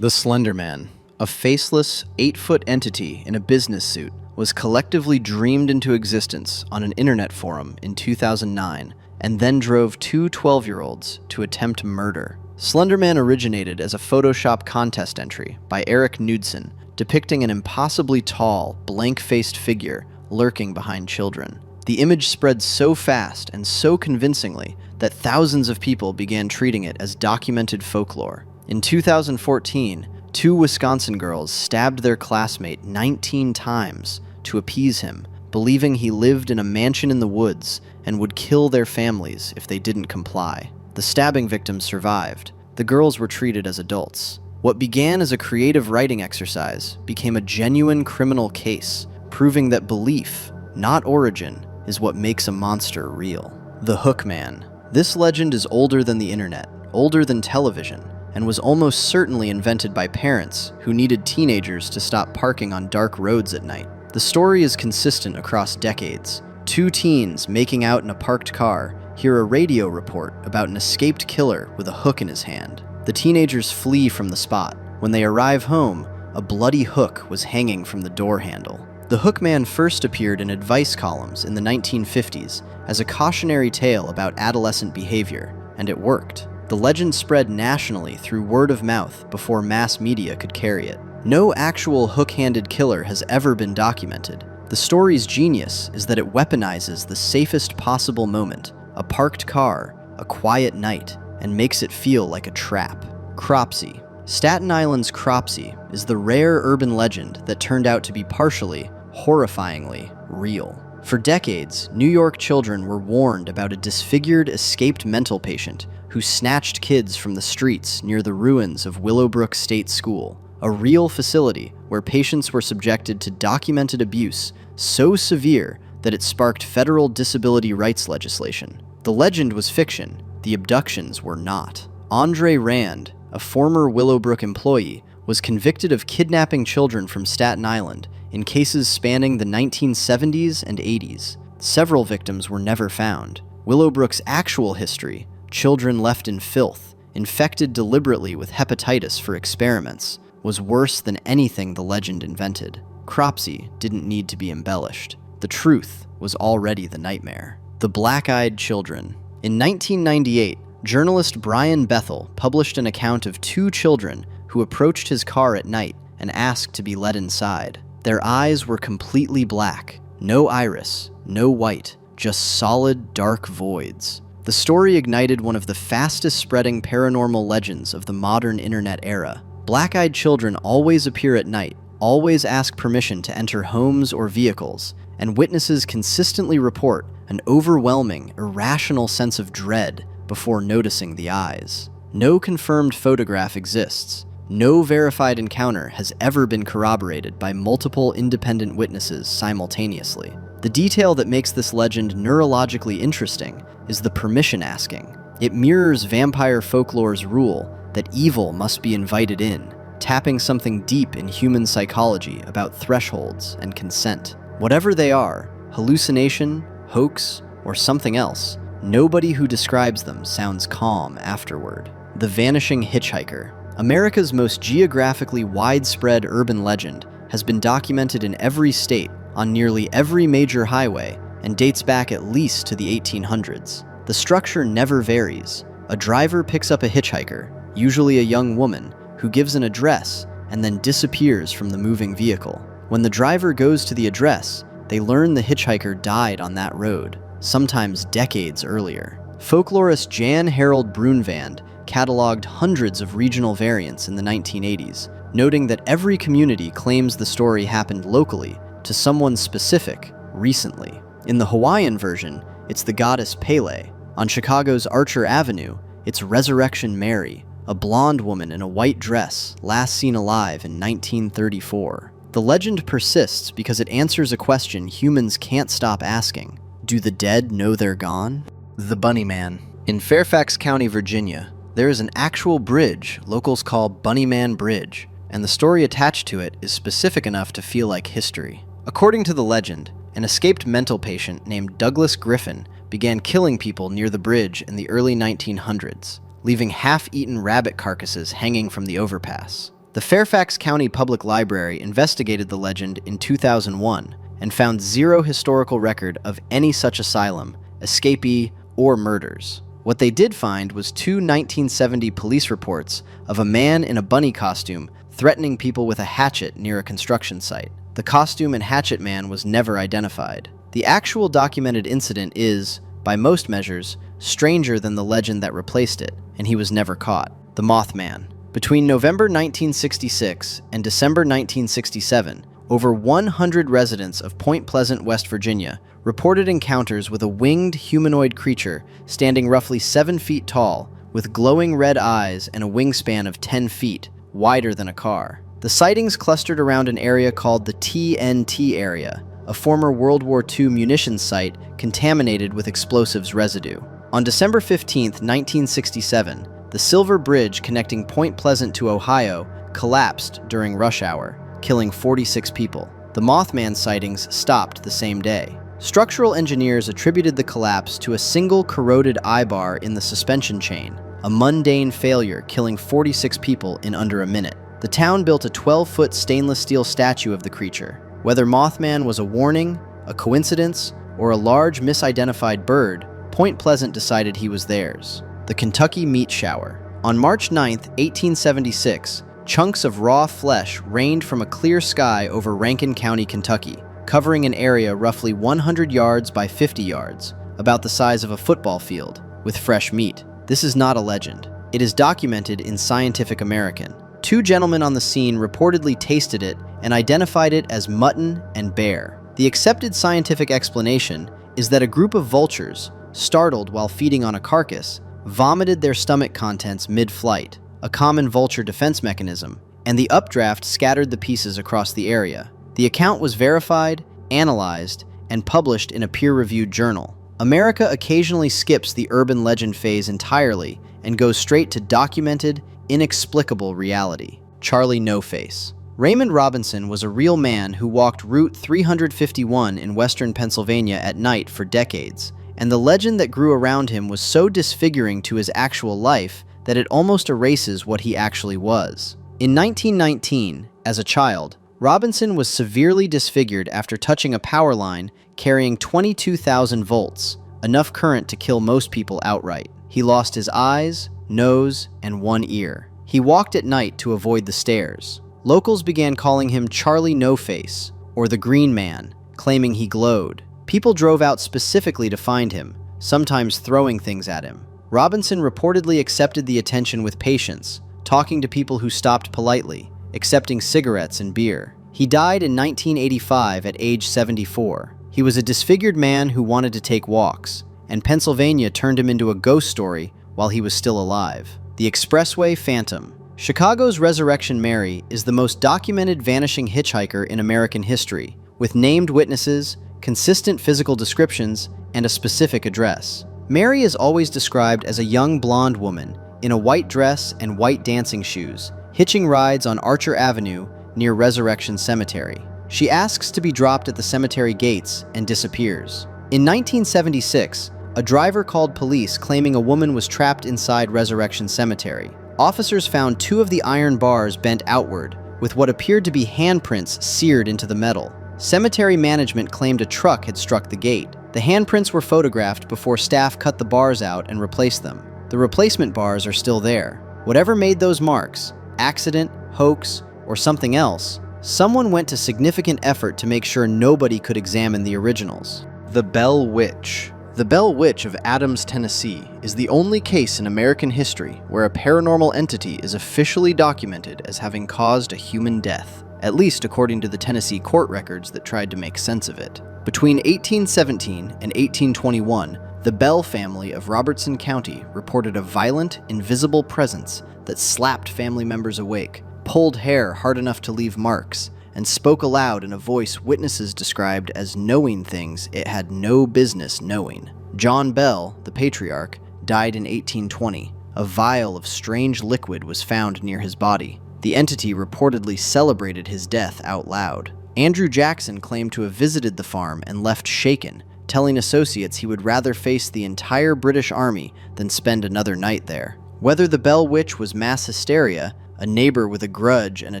The Slender Man, a faceless, 8-foot entity in a business suit, was collectively dreamed into existence on an internet forum in 2009 and then drove two 12-year-olds to attempt murder. Slender Man originated as a Photoshop contest entry by Eric Knudsen, depicting an impossibly tall, blank-faced figure lurking behind children. The image spread so fast and so convincingly that thousands of people began treating it as documented folklore. In 2014, two Wisconsin girls stabbed their classmate 19 times to appease him, believing he lived in a mansion in the woods and would kill their families if they didn't comply. The stabbing victims survived. The girls were treated as adults. What began as a creative writing exercise became a genuine criminal case, proving that belief, not origin, is what makes a monster real. The Hook Man. This legend is older than the internet, older than television, and was almost certainly invented by parents who needed teenagers to stop parking on dark roads at night. The story is consistent across decades. Two teens making out in a parked car hear a radio report about an escaped killer with a hook in his hand. The teenagers flee from the spot. When they arrive home, a bloody hook was hanging from the door handle. The Hook Man first appeared in advice columns in the 1950s as a cautionary tale about adolescent behavior, and it worked. The legend spread nationally through word of mouth before mass media could carry it. No actual hook-handed killer has ever been documented. The story's genius is that it weaponizes the safest possible moment, a parked car, a quiet night, and makes it feel like a trap. Cropsey. Staten Island's Cropsey is the rare urban legend that turned out to be partially, horrifyingly, real. For decades, New York children were warned about a disfigured, escaped mental patient who snatched kids from the streets near the ruins of Willowbrook State School, a real facility where patients were subjected to documented abuse so severe that it sparked federal disability rights legislation. The legend was fiction, the abductions were not. Andre Rand, a former Willowbrook employee, was convicted of kidnapping children from Staten Island in cases spanning the 1970s and 80s. Several victims were never found. Willowbrook's actual history, children left in filth, infected deliberately with hepatitis for experiments, was worse than anything the legend invented. Cropsey didn't need to be embellished. The truth was already the nightmare. The Black-Eyed Children. In 1998, journalist Brian Bethel published an account of two children who approached his car at night and asked to be let inside. Their eyes were completely black, no iris, no white, just solid, dark voids. The story ignited one of the fastest-spreading paranormal legends of the modern internet era. Black-eyed children always appear at night, always ask permission to enter homes or vehicles, and witnesses consistently report an overwhelming, irrational sense of dread before noticing the eyes. No confirmed photograph exists. No verified encounter has ever been corroborated by multiple independent witnesses simultaneously. The detail that makes this legend neurologically interesting is the permission asking. It mirrors vampire folklore's rule that evil must be invited in, tapping something deep in human psychology about thresholds and consent. Whatever they are, hallucination, hoax, or something else, nobody who describes them sounds calm afterward. The Vanishing Hitchhiker. America's most geographically widespread urban legend has been documented in every state, on nearly every major highway, and dates back at least to the 1800s. The structure never varies. A driver picks up a hitchhiker, usually a young woman, who gives an address and then disappears from the moving vehicle. When the driver goes to the address, they learn the hitchhiker died on that road, sometimes decades earlier. Folklorist Jan Harold Brunvand cataloged hundreds of regional variants in the 1980s, noting that every community claims the story happened locally to someone specific, recently. In the Hawaiian version, it's the goddess Pele. On Chicago's Archer Avenue, it's Resurrection Mary, a blonde woman in a white dress last seen alive in 1934. The legend persists because it answers a question humans can't stop asking. Do the dead know they're gone? The Bunny Man. In Fairfax County, Virginia, there is an actual bridge locals call Bunny Man Bridge, and the story attached to it is specific enough to feel like history. According to the legend, an escaped mental patient named Douglas Griffin began killing people near the bridge in the early 1900s, leaving half-eaten rabbit carcasses hanging from the overpass. The Fairfax County Public Library investigated the legend in 2001 and found zero historical record of any such asylum, escapee, or murders. What they did find was two 1970 police reports of a man in a bunny costume threatening people with a hatchet near a construction site. The costume and hatchet man was never identified. The actual documented incident is, by most measures, stranger than the legend that replaced it, and he was never caught. The Mothman. Between November 1966 and December 1967, over 100 residents of Point Pleasant, West Virginia, reported encounters with a winged humanoid creature standing roughly 7 feet tall, with glowing red eyes and a wingspan of 10 feet, wider than a car. The sightings clustered around an area called the TNT area, a former World War II munitions site contaminated with explosives residue. On December 15, 1967, the Silver Bridge connecting Point Pleasant to Ohio collapsed during rush hour, killing 46 people. The Mothman sightings stopped the same day. Structural engineers attributed the collapse to a single corroded eye-bar in the suspension chain, a mundane failure killing 46 people in under a minute. The town built a 12-foot stainless steel statue of the creature. Whether Mothman was a warning, a coincidence, or a large misidentified bird, Point Pleasant decided he was theirs. The Kentucky Meat Shower. On March 9, 1876, chunks of raw flesh rained from a clear sky over Rankin County, Kentucky, covering an area roughly 100 yards by 50 yards, about the size of a football field, with fresh meat. This is not a legend. It is documented in Scientific American. Two gentlemen on the scene reportedly tasted it and identified it as mutton and bear. The accepted scientific explanation is that a group of vultures, startled while feeding on a carcass, vomited their stomach contents mid-flight, a common vulture defense mechanism, and the updraft scattered the pieces across the area. The account was verified, analyzed, and published in a peer-reviewed journal. America occasionally skips the urban legend phase entirely and goes straight to documented, inexplicable reality. Charlie No-Face. Raymond Robinson was a real man who walked Route 351 in western Pennsylvania at night for decades, and the legend that grew around him was so disfiguring to his actual life that it almost erases what he actually was. In 1919, as a child, Robinson was severely disfigured after touching a power line carrying 22,000 volts, enough current to kill most people outright. He lost his eyes, nose, and one ear. He walked at night to avoid the stairs. Locals began calling him Charlie No-Face, or the Green Man, claiming he glowed. People drove out specifically to find him, sometimes throwing things at him. Robinson reportedly accepted the attention with patience, talking to people who stopped politely, accepting cigarettes and beer. He died in 1985 at age 74. He was a disfigured man who wanted to take walks, and Pennsylvania turned him into a ghost story while he was still alive. The Expressway Phantom. Chicago's Resurrection Mary is the most documented vanishing hitchhiker in American history, with named witnesses, consistent physical descriptions, and a specific address. Mary is always described as a young blonde woman in a white dress and white dancing shoes, hitching rides on Archer Avenue near Resurrection Cemetery. She asks to be dropped at the cemetery gates and disappears. In 1976, a driver called police claiming a woman was trapped inside Resurrection Cemetery. Officers found two of the iron bars bent outward, with what appeared to be handprints seared into the metal. Cemetery management claimed a truck had struck the gate. The handprints were photographed before staff cut the bars out and replaced them. The replacement bars are still there. Whatever made those marks, accident, hoax, or something else, someone went to significant effort to make sure nobody could examine the originals. The Bell Witch. The Bell Witch of Adams, Tennessee is the only case in American history where a paranormal entity is officially documented as having caused a human death, at least according to the Tennessee court records that tried to make sense of it. Between 1817 and 1821, the Bell family of Robertson County reported a violent, invisible presence that slapped family members awake, pulled hair hard enough to leave marks, and spoke aloud in a voice witnesses described as knowing things it had no business knowing. John Bell, the patriarch, died in 1820. A vial of strange liquid was found near his body. The entity reportedly celebrated his death out loud. Andrew Jackson claimed to have visited the farm and left shaken, telling associates he would rather face the entire British Army than spend another night there. Whether the Bell Witch was mass hysteria, a neighbor with a grudge and a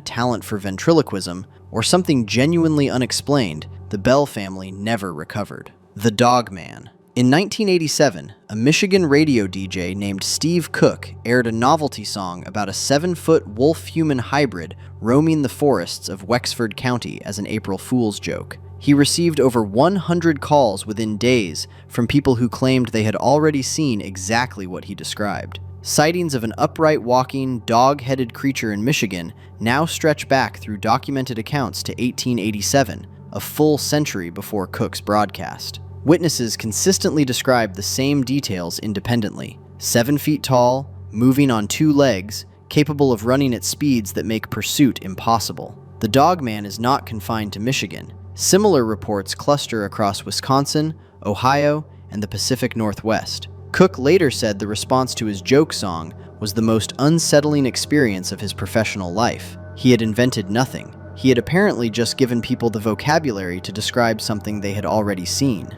talent for ventriloquism, or something genuinely unexplained, the Bell family never recovered. The Dogman. In 1987, a Michigan radio DJ named Steve Cook aired a novelty song about a 7-foot wolf-human hybrid roaming the forests of Wexford County as an April Fool's joke. He received over 100 calls within days from people who claimed they had already seen exactly what he described. Sightings of an upright walking, dog-headed creature in Michigan now stretch back through documented accounts to 1887, a full century before Cook's broadcast. Witnesses consistently describe the same details independently. 7 feet tall, moving on 2 legs, capable of running at speeds that make pursuit impossible. The Dogman is not confined to Michigan. Similar reports cluster across Wisconsin, Ohio, and the Pacific Northwest. Cook later said the response to his joke song was the most unsettling experience of his professional life. He had invented nothing. He had apparently just given people the vocabulary to describe something they had already seen.